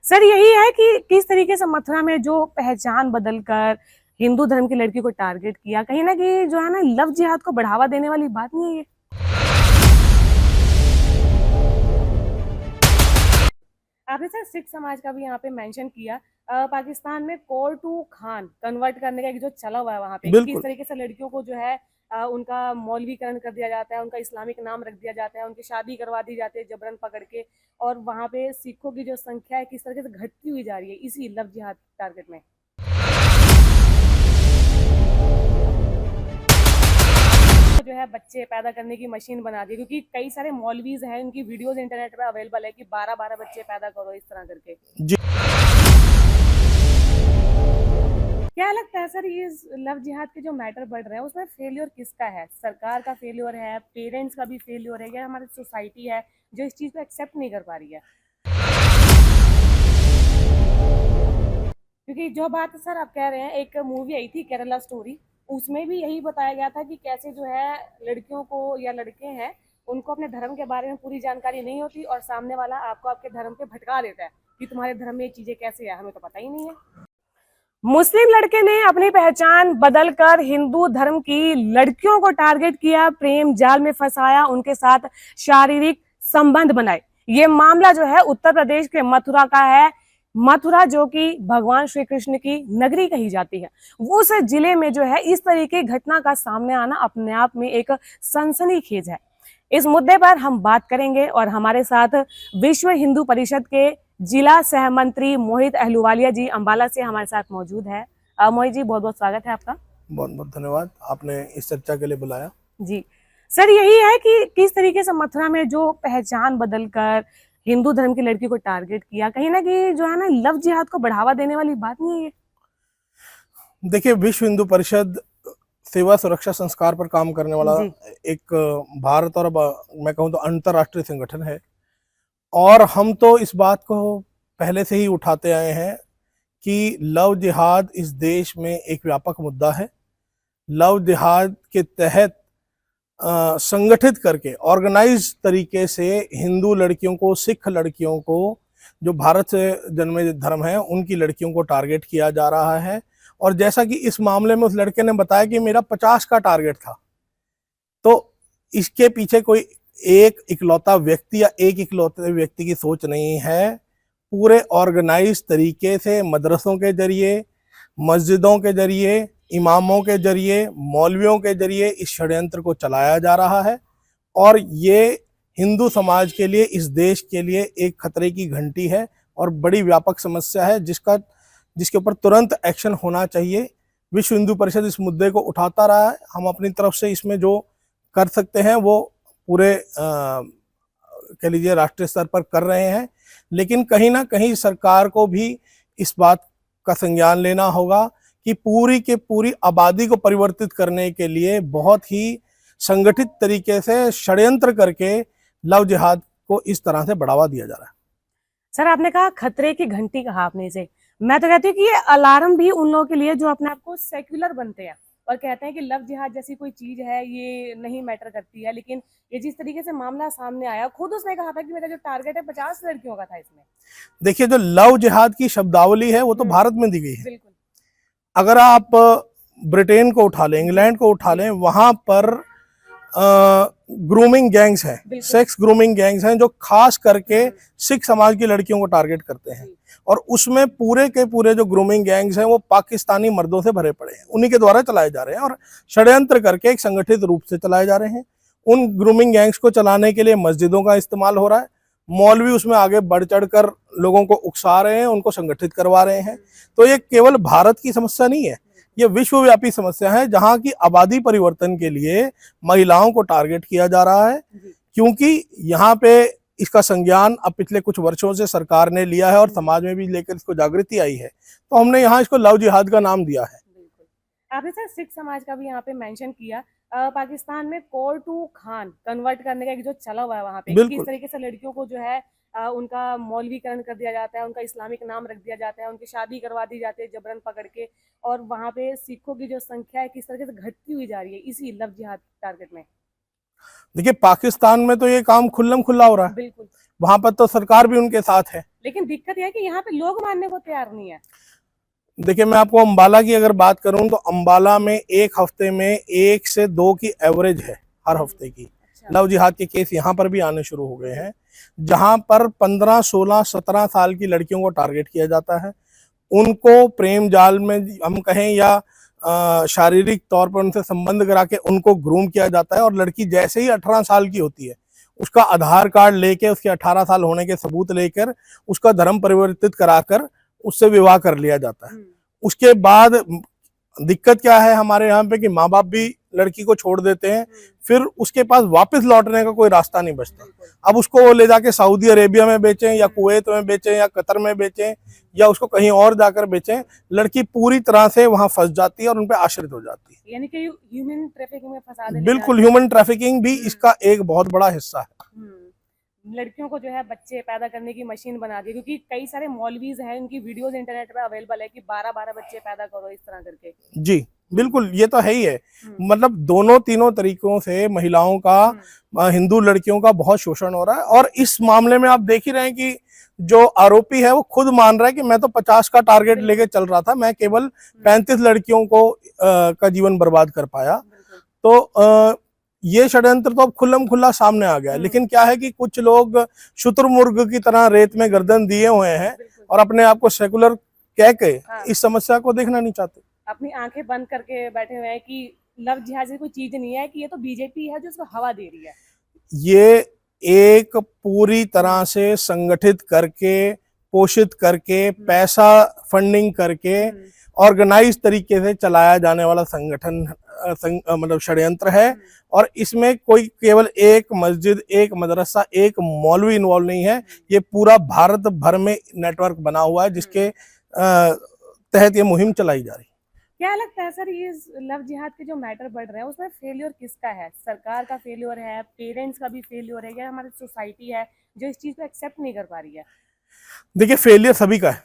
Sir यही है कि किस तरीके से मथुरा में जो पहचान बदलकर हिंदू धर्म की लड़की को टारगेट किया, कहीं ना कहीं जो है ना लव जिहाद को बढ़ावा देने वाली बात नहीं है ये। आपने सर सिख समाज का भी यहाँ पे मेंशन किया। पाकिस्तान में कोर टू खान कन्वर्ट करने का एक जो चला हुआ है वहाँ पे, किस बिल्कुल। तरीके से लड़कियों को जो है उनका मौलवीकरण कर दिया जाता है, उनका इस्लामिक नाम रख दिया जाता है, उनकी शादी करवा दी जाती है जबरन पकड़ के। और वहाँ पे सिखों की जो संख्या है किस तरीके से घटती हुई जा रही है इसी लव जिहाद टारगेट में। जो है बच्चे पैदा करने की मशीन बना दी, क्योंकि कई सारे मौलवीज हैं, उनकी वीडियोस इंटरनेट पे अवेलेबल है कि 12-12 बच्चे पैदा करो इस तरह करके। जी। क्या लगता है सर ये लव जिहाद के जो मैटर बढ़ रहे हैं उसमें फेलियर किसका है? सरकार का फेलियर है, पेरेंट्स का भी फेलियर है, या हमारी सोसाइटी है जो इस चीज को एक्सेप्ट नहीं कर पा रही है? क्योंकि जो बात सर आप कह रहे हैं, एक मूवी आई थी केरला स्टोरी, उसमें भी यही बताया गया था कि कैसे जो है लड़कियों को या लड़के हैं उनको अपने धर्म के बारे में पूरी जानकारी नहीं होती और सामने वाला आपको आपके धर्म पे भटका देता है कि तुम्हारे धर्म में ये चीजें कैसे है, हमें तो पता ही नहीं है। मुस्लिम लड़के ने अपनी पहचान बदलकर हिंदू धर्म की लड़कियों को टारगेट किया, प्रेम जाल में फंसाया, उनके साथ शारीरिक संबंध बनाए। ये मामला जो है उत्तर प्रदेश के मथुरा का है। मथुरा जो कि भगवान श्री कृष्ण की नगरी कही जाती है, उस जिले में जो है इस तरीके की घटना का सामने आना अपने आप में एक सनसनीखेज है। इस मुद्दे पर हम बात करेंगे और हमारे साथ विश्व हिंदू परिषद के जिला सह मंत्री मोहित अहलूवालिया जी अंबाला से हमारे साथ मौजूद है। मोहित जी बहुत बहुत स्वागत है आपका। बहुत बहुत धन्यवाद, आपने इस चर्चा के लिए बुलाया। जी सर यही है कि किस तरीके से मथुरा में जो पहचान बदलकर हिंदू धर्म की लड़की को टारगेट किया, कहीं ना कहीं जो है ना लव जिहाद को बढ़ावा देने वाली बात नहीं है ये। देखिए, विश्व हिंदू परिषद सेवा सुरक्षा संस्कार पर काम करने वाला जी एक भारत और मैं कहूँ तो अंतर्राष्ट्रीय संगठन है। और हम तो इस बात को पहले से ही उठाते आए हैं कि लव जिहाद इस देश में एक व्यापक मुद्दा है। लव जिहाद के तहत संगठित करके ऑर्गेनाइज तरीके से हिंदू लड़कियों को, सिख लड़कियों को, जो भारत से जन्मे धर्म है उनकी लड़कियों को टारगेट किया जा रहा है। और जैसा कि इस मामले में उस लड़के ने बताया कि मेरा 50 का टारगेट था, तो इसके पीछे कोई एक इकलौता व्यक्ति या एक इकलौते व्यक्ति की सोच नहीं है। पूरे ऑर्गेनाइज तरीके से मदरसों के जरिए, मस्जिदों के जरिए, इमामों के जरिए, मौलवियों के जरिए इस षड्यंत्र को चलाया जा रहा है। और ये हिंदू समाज के लिए, इस देश के लिए एक खतरे की घंटी है और बड़ी व्यापक समस्या है जिसके ऊपर तुरंत एक्शन होना चाहिए। विश्व हिंदू परिषद इस मुद्दे को उठाता रहा है। हम अपनी तरफ से इसमें जो कर सकते हैं वो पूरे कह लीजिए राष्ट्रीय स्तर पर कर रहे हैं। लेकिन कहीं ना कहीं सरकार को भी इस बात का संज्ञान लेना होगा कि पूरी के पूरी आबादी को परिवर्तित करने के लिए बहुत ही संगठित तरीके से षड्यंत्र करके लव जिहाद को इस तरह से बढ़ावा दिया जा रहा है। सर आपने कहा खतरे की घंटी, कहा आपने इसे। मैं तो कहती हूँ कि ये अलार्म भी उन लोगों के लिए जो अपने आप को सेक्युलर बनते हैं और कहते हैं कि लव जिहाद जैसी कोई चीज है ये नहीं मैटर करती है। लेकिन ये जिस तरीके से मामला सामने आया, खुद उसने कहा था कि मेरा जो टारगेट है 50 लड़कियों का था इसमें। देखिए, जो लव जिहाद की शब्दावली है वो तो भारत में दी गई है। बिल्कुल। अगर आप ब्रिटेन को उठा लें, इंग्लैंड को उठा लें, वहां पर ग्रूमिंग गैंग्स हैं, सेक्स ग्रूमिंग गैंग्स हैं जो खास करके सिख समाज की लड़कियों को टारगेट करते हैं। और उसमें पूरे के पूरे जो ग्रूमिंग गैंग्स हैं वो पाकिस्तानी मर्दों से भरे पड़े हैं, उन्हीं के द्वारा चलाए जा रहे हैं और षड्यंत्र करके एक संगठित रूप से चलाए जा रहे हैं। उन ग्रूमिंग गैंग्स को चलाने के लिए मस्जिदों का इस्तेमाल हो रहा है। मौलवी उसमें आगे बढ़ चढ़कर लोगों को उकसा रहे हैं, उनको संगठित करवा रहे हैं। तो ये केवल भारत की समस्या नहीं है, ये विश्वव्यापी समस्या है जहां की आबादी परिवर्तन के लिए महिलाओं को टारगेट किया जा रहा है। क्योंकि यहाँ पे इसका संज्ञान अब पिछले कुछ वर्षों से सरकार ने लिया है और समाज में भी लेकर इसको जागृति आई है, तो हमने यहाँ इसको लव जिहाद का नाम दिया है। आपने सर सिख समाज का भी यहाँ पे मेंशन किया। पाकिस्तान में कोर टू खान कन्वर्ट करने का एक जो चला हुआ है वहाँ पे, किस तरीके से लड़कियों को जो है उनका मौलवीकरण कर दिया जाता है, उनका इस्लामिक नाम रख दिया जाता है, उनकी शादी करवा दी जाती है जबरन पकड़ के। और वहाँ पे सिखों की जो संख्या है किस तरीके से घटती हुई जा रही है इसी लव जिहाद टारगेट में। देखिए, पाकिस्तान में तो ये काम खुल्लम खुल्ला हो रहा है। बिल्कुल। वहां पर तो सरकार भी उनके साथ है। लेकिन दिक्कत यह है कि यहाँ पे लोग मानने को तैयार नहीं है। देखिए, मैं आपको अंबाला की अगर बात करूं तो अंबाला में एक हफ्ते में 1 से 2 की एवरेज है हर हफ्ते की। अच्छा। लव जिहाद के केस यहाँ पर भी आने शुरू हो गए हैं, जहां पर 15, 16, 17 साल की लड़कियों को टारगेट किया जाता है। उनको प्रेम जाल में हम कहें या शारीरिक तौर पर उनसे संबंध करा के उनको ग्रूम किया जाता है, और लड़की जैसे ही 18 साल की होती है उसका आधार कार्ड लेके, उसके 18 साल होने के सबूत लेकर उसका धर्म परिवर्तित कराकर उससे विवाह कर लिया जाता है। उसके बाद दिक्कत क्या है हमारे यहाँ पे कि माँ बाप भी लड़की को छोड़ देते हैं, फिर उसके पास वापस लौटने का कोई रास्ता नहीं बचता। अब उसको वो ले जाके सऊदी अरेबिया में बेचें या कुवैत में बेचें या कतर में बेचें या उसको कहीं और जाकर बेचें, लड़की पूरी तरह से वहां फंस जाती है और उन पे आश्रित हो जाती है। यानी कि ह्यूमन ट्रैफिकिंग में फंसा देते हैं। बिल्कुल, ह्यूमन ट्रैफिकिंग भी इसका एक बहुत बड़ा हिस्सा है। लड़कियों को जो है बच्चे पैदा करने की मशीन बना दी, क्योंकि कई सारे मौलवीज हैं, उनकी वीडियोस इंटरनेट पे अवेलेबल है कि 12-12 बच्चे पैदा करो इस तरह करके। जी बिल्कुल, ये तो है ही है। मतलब दोनों तीनों तरीकों से महिलाओं का, हिंदू लड़कियों का बहुत शोषण हो रहा है। और इस मामले में आप देख ही रहे हैं कि जो आरोपी है वो खुद मान रहा है कि मैं तो 50 का टारगेट लेके चल रहा था, मैं केवल 35 लड़कियों को का जीवन बर्बाद कर पाया। तो ये षड्यंत्र तो अब खुल्लम खुल्ला सामने आ गया है। लेकिन क्या है कि कुछ लोग शुतुरमुर्ग की तरह रेत में गर्दन दिए हुए हैं और अपने आप को सेकुलर कह के इस समस्या को देखना नहीं चाहते, अपनी आंखें बंद करके बैठे हुए हैं कि लव जिहाद कोई चीज नहीं है, कि ये तो बीजेपी है जो उसको हवा दे रही है। ये एक पूरी तरह से संगठित करके, पोषित करके, पैसा फंडिंग करके ऑर्गेनाइज तरीके से चलाया जाने वाला संगठन, मतलब षड्यंत्र है। और इसमें कोई केवल एक मस्जिद, एक मदरसा, एक मौलवी इन्वॉल्व नहीं है। ये पूरा भारत भर में नेटवर्क बना हुआ है जिसके तहत ये मुहिम चलाई जा रही है। क्या लगता है सर, ये लव जिहाद के जो मैटर बढ़ रहे हैं उसमें फेलियर किसका है? सरकार का फेलियर है, पेरेंट्स का भी फेलियर है, या हमारी सोसाइटी है जो इस चीज को एक्सेप्ट नहीं कर पा रही है? देखिए, फेलियर सभी का है।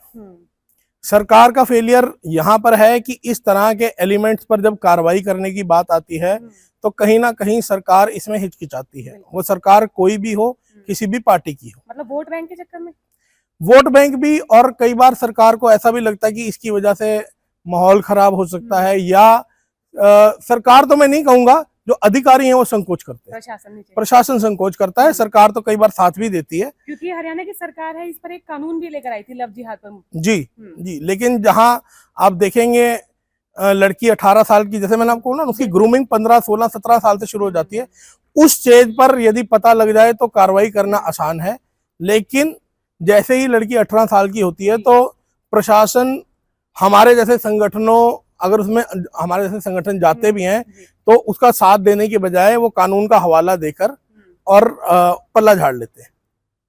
सरकार का फेलियर यहाँ पर है कि इस तरह के एलिमेंट्स पर जब कार्रवाई करने की बात आती है तो कहीं ना कहीं सरकार इसमें हिचकिचाती है। वो सरकार कोई भी हो, किसी भी पार्टी की हो। मतलब वोट बैंक के चक्कर में, वोट बैंक भी, और कई बार सरकार को ऐसा भी लगता है कि इसकी वजह से माहौल खराब हो सकता है, या सरकार तो मैं नहीं कहूंगा, जो अधिकारी हैं वो संकोच करते हैं, प्रशासन संकोच करता है। सरकार तो कई बार साथ भी देती है, क्योंकि हरियाणा की सरकार है, इस पर एक कानून भी लेकर आई थी लव जिहाद पर। जी। लेकिन जहां आप देखेंगे लड़की 18 साल की, जैसे मैंने आपको बोला ना, उसकी ग्रूमिंग 15, 16, 17 साल से शुरू हो जाती है। उस स्टेज पर यदि पता लग जाए तो कार्रवाई करना आसान है, लेकिन जैसे ही लड़की 18 साल की होती है तो प्रशासन, हमारे जैसे संगठनों, अगर उसमें हमारे जैसे संगठन जाते भी हैं तो उसका साथ देने के बजाय वो कानून का हवाला देकर और पल्ला झाड़ लेते हैं।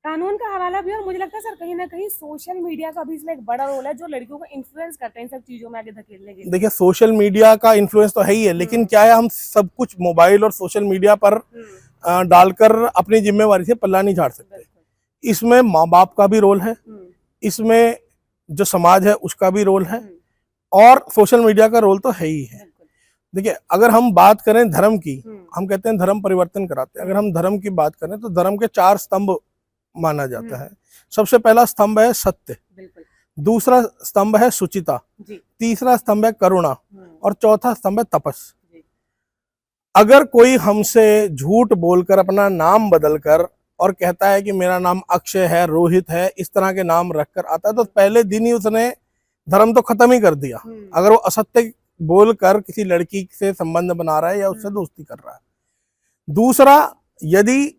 कानून का हवाला भी, और मुझे लगता है सर कहीं ना कहीं सोशल मीडिया का भी इसमें एक बड़ा रोल है, जो लड़कियों को इन्फ्लुएंस करते हैं इन सब चीजों में आगे धकेलने के लिए। देखिए, सोशल मीडिया का इन्फ्लुएंस तो है ही है, लेकिन क्या है, हम सब कुछ मोबाइल और सोशल मीडिया पर डालकर अपनी जिम्मेवारी से पल्ला नहीं झाड़ सकते। इसमें माँ बाप का भी रोल है, इसमें जो समाज है उसका भी रोल है, और सोशल मीडिया का रोल तो है ही है। देखिए, अगर हम बात करें धर्म की, हम कहते हैं धर्म परिवर्तन कराते हैं। अगर हम धर्म की बात करें तो धर्म के 4 स्तंभ माना जाता है। सबसे पहला स्तंभ है सत्य, दूसरा स्तंभ है सुचिता, तीसरा स्तंभ है करुणा, और चौथा स्तंभ है तपस। अगर कोई हमसे झूठ बोलकर अपना नाम बदलकर और कहता है कि मेरा नाम अक्षय है, रोहित है, इस तरह के नाम रखकर आता है, तो पहले दिन ही उसने धर्म तो खत्म ही कर दिया। अगर वो असत्य बोलकर किसी लड़की से संबंध बना रहा है या उससे दोस्ती कर रहा है। दूसरा, यदि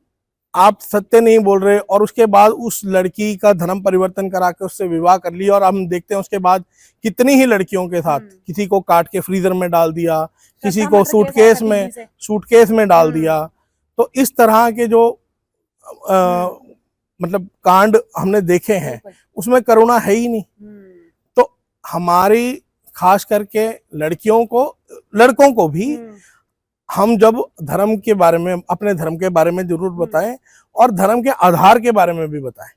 आप सत्य नहीं बोल रहे और उसके बाद उस लड़की का धर्म परिवर्तन करा के उससे विवाह कर लिया, और हम देखते हैं उसके बाद कितनी ही लड़कियों के साथ, किसी को काट के फ्रीजर में डाल दिया, किसी को सूटकेस में डाल दिया। तो इस तरह के जो मतलब कांड हमने देखे हैं, उसमें करुणा है ही नहीं। तो हमारी खास करके लड़कों को भी हम जब धर्म के बारे में, अपने धर्म के बारे में जरूर बताएं, और धर्म के आधार के बारे में भी बताएं।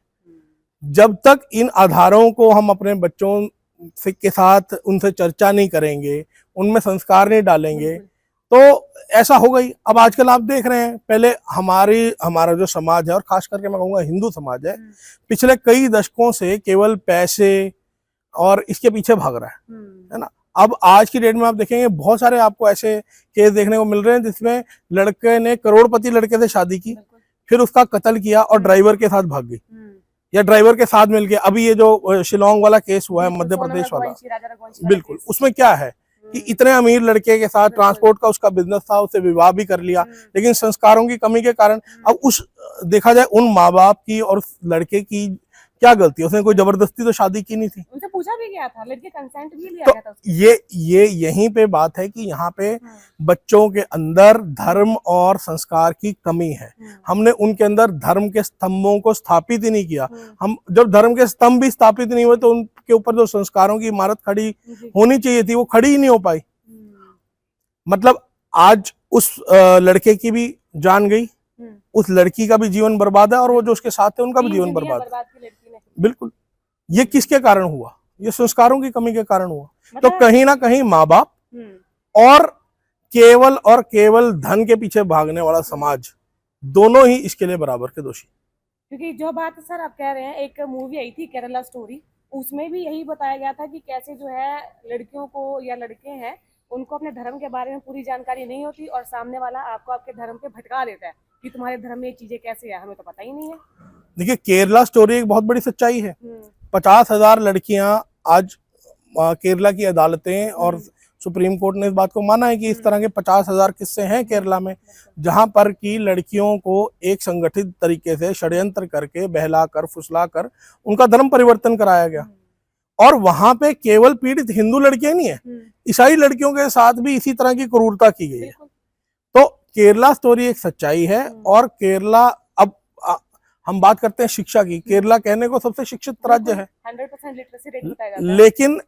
जब तक इन आधारों को हम अपने बच्चों के साथ उनसे चर्चा नहीं करेंगे, उनमें संस्कार नहीं डालेंगे, तो ऐसा हो गई। अब आजकल आप देख रहे हैं, पहले हमारा जो समाज है, और खास करके मैं कहूँगा हिंदू समाज है, पिछले कई दशकों से केवल पैसे और इसके पीछे भाग रहा है ना। अब आज की डेट में आप देखेंगे बहुत सारे आपको ऐसे केस देखने को मिल रहे हैं जिसमें लड़के ने करोड़पति लड़के से शादी की, फिर उसका कत्ल किया और ड्राइवर के साथ भाग गई, या ड्राइवर के साथ मिलके। अभी ये जो शिलोंग वाला केस हुआ है, मध्य प्रदेश वाला, बिल्कुल, उसमें क्या है कि इतने अमीर लड़के के साथ ट्रांसपोर्ट का उसका बिजनेस था, उससे विवाह भी कर लिया, लेकिन संस्कारों की कमी के कारण अब देखा जाए उन माँ बाप की और उस लड़के की क्या गलती है, उसने कोई जबरदस्ती तो शादी की नहीं थी, उनसे पूछा भी गया था, लड़के कंसेंट भी लिया तो गया था। ये यहीं पे बात है कि यहाँ पे बच्चों के अंदर धर्म और संस्कार की कमी है। हमने उनके अंदर धर्म के स्तंभों को स्थापित ही नहीं किया। हम जब धर्म के स्तंभ भी स्थापित नहीं हुए तो उनके ऊपर जो संस्कारों की इमारत खड़ी होनी चाहिए थी वो खड़ी ही नहीं हो पाई। मतलब आज उस लड़के की भी जान गई, उस लड़की का भी जीवन बर्बाद है, और वो जो उसके साथ थे उनका भी जीवन बर्बाद है। बिल्कुल, ये किसके कारण हुआ? ये संस्कारों की कमी के कारण हुआ। तो कहीं ना कहीं माँ बाप और केवल धन के पीछे भागने वाला समाज, दोनों ही इसके लिए बराबर के दोषी। क्योंकि जो बात सर आप कह रहे हैं, एक मूवी आई थी केरला स्टोरी, उसमें भी यही बताया गया था कि कैसे जो है लड़कियों को या लड़के हैं उनको अपने धर्म के बारे में पूरी जानकारी नहीं होती, और सामने वाला आपको आपके धर्म पे भटका देता है कि तुम्हारे धर्म में ये चीजें कैसे है, हमें तो पता ही नहीं है। देखिए, केरला स्टोरी एक बहुत बड़ी सच्चाई है। 50,000 लड़कियां आज केरला की अदालतें और सुप्रीम कोर्ट ने इस बात को माना है कि इस तरह के 50,000 किस्से हैं केरला में, जहां पर की लड़कियों को एक संगठित तरीके से षड्यंत्र करके, बहलाकर, फुसलाकर उनका धर्म परिवर्तन कराया गया। और वहां पे केवल पीड़ित हिंदू लड़कियां नहीं है, ईसाई लड़कियों के साथ भी इसी तरह की क्रूरता की गई है। तो केरला स्टोरी एक सच्चाई है। और केरला, अब हम बात करते हैं शिक्षा की, केरला कहने को सबसे शिक्षित राज्य है, 100% लिटरेसी रेट बताया जाता है। लेकिन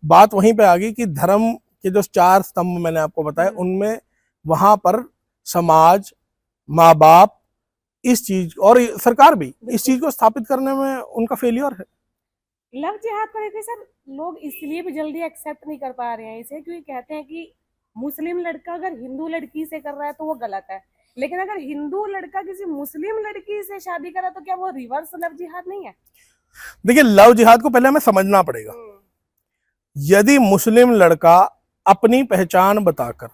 बात वहीं पे आ गई कि धर्म के जो 4 स्तंभ मैंने आपको बताया, उनमें वहां पर समाज, माँ बाप, इस चीज और सरकार भी इस चीज को स्थापित करने में उनका फेलियर है। लव जिहाद को लेकर सर लोग इसलिए भी जल्दी एक्सेप्ट नहीं कर पा रहे हैं इसे, क्योंकि कहते हैं कि मुस्लिम लड़का अगर हिंदू लड़की से कर रहा है तो वो गलत है, लेकिन अगर हिंदू लड़का किसी मुस्लिम लड़की से शादी करा तो क्या वो रिवर्स लव जिहाद नहीं है? देखिए, लव जिहाद को पहले हमें समझना पड़ेगा। यदि मुस्लिम लड़का अपनी पहचान बताकर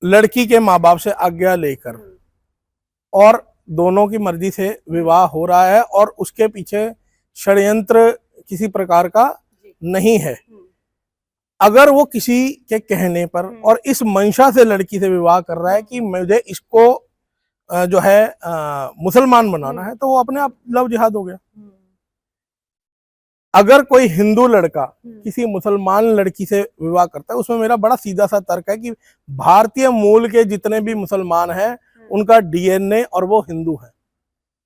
लड़की के माँ बाप से आज्ञा लेकर और दोनों की मर्जी से विवाह हो रहा है और उसके पीछे षड्यंत्र किसी प्रकार का नहीं है, अगर वो किसी के कहने पर और इस मंशा से लड़की से विवाह कर रहा है कि मुझे इसको जो है मुसलमान बनाना है, तो वो अपने आप लव जिहाद हो गया। अगर कोई हिंदू लड़का किसी मुसलमान लड़की से विवाह करता है, उसमें मेरा बड़ा सीधा सा तर्क है कि भारतीय मूल के जितने भी मुसलमान हैं उनका डीएनए और वो हिंदू है।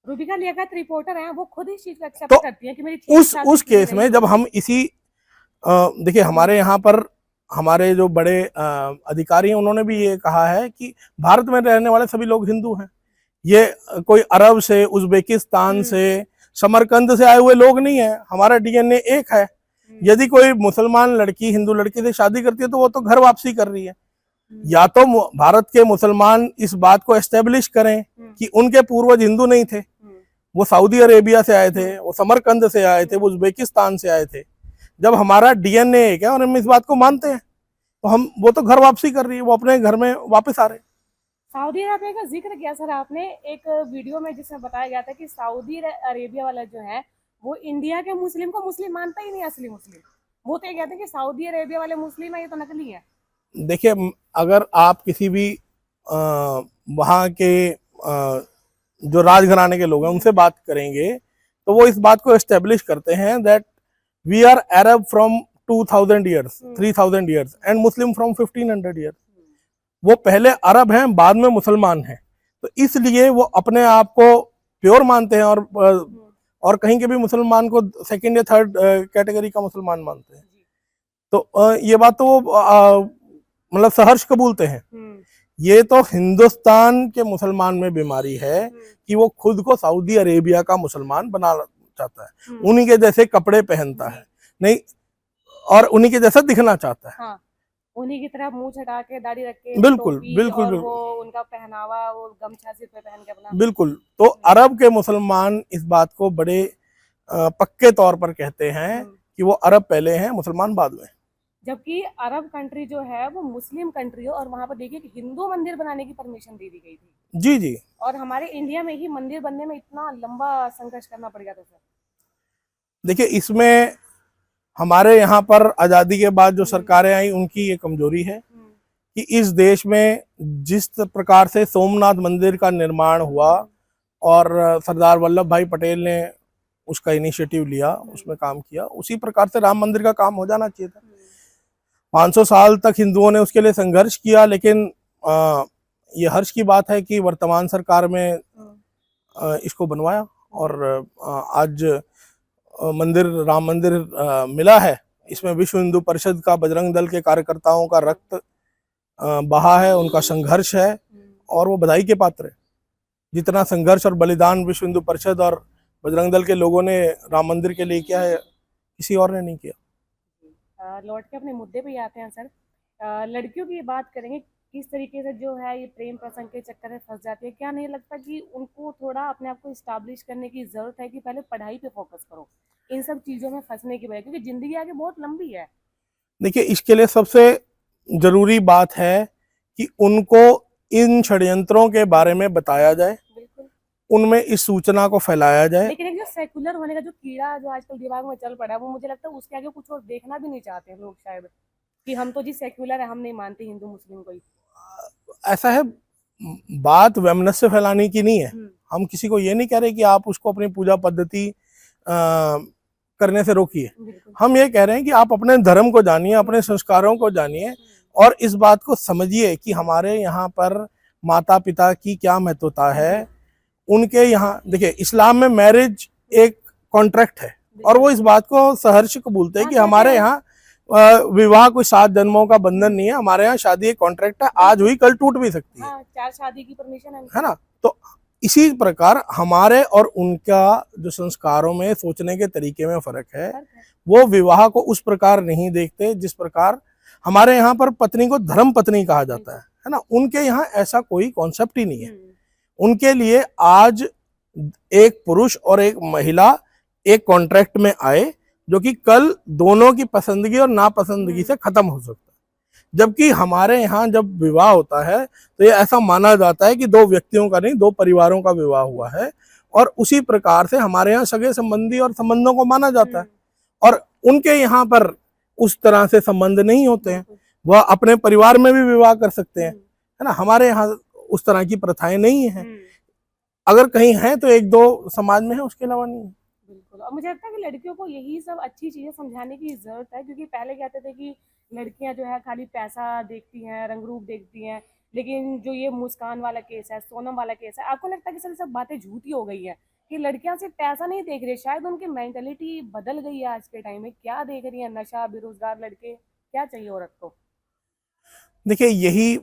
रूबिका लियाकत रिपोर्टर हैं, वो खुद इस चीज को एक्सेप्ट करती हैं कि मेरी उस केस में जब हम इसी देखिए, हमारे यहाँ पर हमारे जो बड़े अधिकारी हैं उन्होंने भी ये कहा है कि भारत में रहने वाले सभी लोग हिंदू हैं। ये कोई अरब से, उज्बेकिस्तान से, समरकंद से आए हुए लोग नहीं है, हमारा डीएनए एक है। यदि कोई मुसलमान लड़की हिंदू लड़की से शादी करती है तो वो तो घर वापसी कर रही है। या तो भारत के मुसलमान इस बात को एस्टेब्लिश करें कि उनके पूर्वज हिंदू नहीं थे, वो सऊदी अरेबिया से आए थे, वो समरकंद से आए थे, वो उज्बेकिस्तान से आए थे। जब हमारा डीएनए एक है और हम इस बात को मानते हैं तो वो तो घर वापसी कर रही है, वो अपने घर में वापस आ रहे हैं। सऊदी अरेबिया का जिक्र किया सर आपने एक वीडियो में, जिसमें बताया गया था कि सऊदी अरेबिया वाला जो है वो इंडिया के मुस्लिम को मुस्लिम मानता ही नहीं, असली मुस्लिम। वो तो ये कहते हैं कि सऊदी अरेबिया वाले मुस्लिम है, ये तो नकली है। देखिए, अगर आप किसी भी वहाँ के जो राजघराने के लोग हैं उनसे बात करेंगे तो वो इस बात को एस्टेब्लिश करते हैं that we are Arab from 2000 years, 3000 years and Muslim from 1500 years। वो पहले अरब हैं, बाद में मुसलमान हैं, तो इसलिए वो अपने आप को प्योर मानते हैं और कहीं के भी मुसलमान को सेकंड या थर्ड कैटेगरी का मुसलमान मानते हैं। तो ये बात तो वो मतलब सहर्ष कबूलते हैं। ये तो हिंदुस्तान के मुसलमान में बीमारी है कि वो खुद को सऊदी अरेबिया का मुसलमान बना चाहता है, उन्हीं के जैसे कपड़े पहनता है नहीं और उन्हीं के जैसा दिखना चाहता है। उन्हीं की तरह मुंह छटा के दाढ़ी रख के बिल्कुल टोपी बिल्कुल और बिल्कुल वो उनका पहनावा, वो गमछा सिर पे पहन के अपना। बिल्कुल। तो अरब के मुसलमान इस बात को बड़े पक्के तौर पर कहते हैं कि वो अरब पहले हैं, मुसलमान बाद में। जबकि अरब कंट्री जो है वो मुस्लिम कंट्री है, और वहां पर देखिए कि हिंदू मंदिर बनाने की परमिशन दे दी गई थी, जी जी। और हमारे इंडिया में ही मंदिर बनने में इतना लंबा संघर्ष करना पड़ गया था सर। देखिए, इसमें हमारे यहाँ पर आज़ादी के बाद जो सरकारें आई उनकी ये कमजोरी है कि इस देश में जिस प्रकार से सोमनाथ मंदिर का निर्माण हुआ और सरदार वल्लभ भाई पटेल ने उसका इनिशिएटिव लिया, उसमें काम किया, उसी प्रकार से राम मंदिर का काम हो जाना चाहिए था। 500 साल तक हिंदुओं ने उसके लिए संघर्ष किया, लेकिन ये हर्ष की बात है कि वर्तमान सरकार में इसको बनवाया और आज मंदिर, राम मंदिर मिला है। इसमें विश्व हिंदू परिषद का, बजरंग दल के कार्यकर्ताओं का रक्त बहा है, उनका संघर्ष है, और वो बधाई के पात्र है। जितना संघर्ष और बलिदान विश्व हिंदू परिषद और बजरंग दल के लोगों ने राम मंदिर के लिए किया है, किसी और ने नहीं किया। लौट के अपने मुद्दे पे ही आते हैं सर। लड़कियों की बात करेंगे, किस तरीके से जो है ये प्रेम प्रसंग के चक्कर में फंस जाती है। क्या नहीं लगता कि उनको थोड़ा अपने आप को इस्टेब्लिश करने की जरूरत है कि पहले पढ़ाई पे फोकस करो, इन सब चीजों में फंसने की वजह, क्योंकि जिंदगी आगे बहुत लंबी है। देखिए, इसके लिए सबसे जरूरी बात है कि उनको इन षड्यंत्रों के बारे में बताया जाए, उनमें इस सूचना को फैलाया जाए। लेकिन एक जो सेकुलर होने का जो कीड़ा जो आजकल दिमाग में चल पड़ा है, वो मुझे लगता है उसके आगे कुछ और देखना भी नहीं चाहते लोग शायद, कि हम तो जी सेक्युलर है, हम नहीं मानते हिंदू मुस्लिम को ही। ऐसा है, बात वैमनस्य फैलाने की नहीं है। हम किसी को ये नहीं कह रहे कि आप उसको अपनी पूजा पद्धति करने से रोकिए। हम ये कह रहे हैं कि आप अपने धर्म को जानिए, अपने संस्कारों को जानिए, और इस बात को समझिए कि हमारे यहाँ पर माता पिता की क्या महत्वता है। उनके यहाँ देखिए, इस्लाम में मैरिज एक कॉन्ट्रैक्ट है, और वो इस बात को सहर्ष कबूलते हैं कि हमारे यहाँ विवाह कोई 7 जन्मों का बंधन नहीं है। हमारे यहाँ शादी एक कॉन्ट्रैक्ट है, आज हुई कल टूट भी सकती है। 4 शादी की परमिशन है ना। तो इसी प्रकार हमारे और उनका जो संस्कारों में, सोचने के तरीके में फर्क है। वो विवाह को उस प्रकार नहीं देखते जिस प्रकार हमारे यहाँ पर पत्नी को धर्म पत्नी कहा जाता है ना। उनके यहाँ ऐसा कोई कॉन्सेप्ट ही नहीं है। उनके लिए आज एक पुरुष और एक महिला एक कॉन्ट्रैक्ट में आए, जो कि कल दोनों की पसंदगी और नापसंदगी से खत्म हो सकता है। जबकि हमारे यहाँ जब विवाह होता है तो ये ऐसा माना जाता है कि 2 व्यक्तियों का नहीं, 2 परिवारों का विवाह हुआ है, और उसी प्रकार से हमारे यहाँ सगे संबंधी और संबंधों को माना जाता है। और उनके यहाँ पर उस तरह से संबंध नहीं होते हैं, वह अपने परिवार में भी विवाह कर सकते हैं, है ना। हमारे यहाँ उस तरह की प्रथाएं नहीं है। अगर कहीं है तो 1-2 समाज में है, उसके अलावा नहीं है। बिल्कुल। और मुझे लगता है कि लड़कियों को यही सब अच्छी चीजें समझाने की जरूरत है, क्योंकि पहले कहते थे कि लड़कियां जो है खाली पैसा देखती हैं, रंग रूप देखती हैं, लेकिन जो ये मुस्कान वाला केस है, सोनम वाला केस है, आपको लगता है कि सर सब बातें झूठी हो गई है, कि लड़कियां सिर्फ पैसा नहीं देख रही, शायद उनकी मेंटेलिटी बदल गई है आज के टाइम में। क्या देख रही है? नशा, बेरोजगार लड़के, क्या चाहिए औरत को? देखिए, यही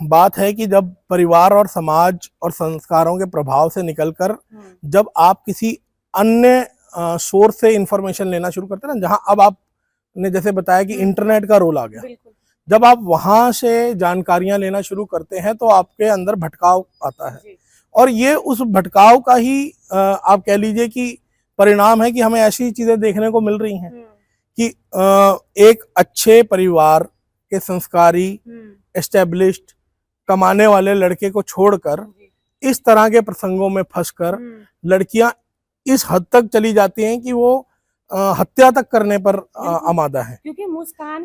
बात है कि जब परिवार और समाज और संस्कारों के प्रभाव से निकलकर जब आप किसी अन्य सोर्स से इंफॉर्मेशन लेना शुरू करते हैं ना, जहां अब आपने जैसे बताया कि इंटरनेट का रोल आ गया, जब आप वहां से जानकारियां लेना शुरू करते हैं तो आपके अंदर भटकाव आता है, और ये उस भटकाव का ही आप कह लीजिए कि परिणाम है कि हमें ऐसी चीजें देखने को मिल रही हैं कि एक अच्छे परिवार के संस्कारी, एस्टेब्लिश्ड, कमाने वाले लड़के को छोड़कर इस तरह के प्रसंगों में फंसकर लड़कियां इस हद तक चली जाती हैं कि वो हत्या तक करने पर आमादा है। क्योंकि मुस्कान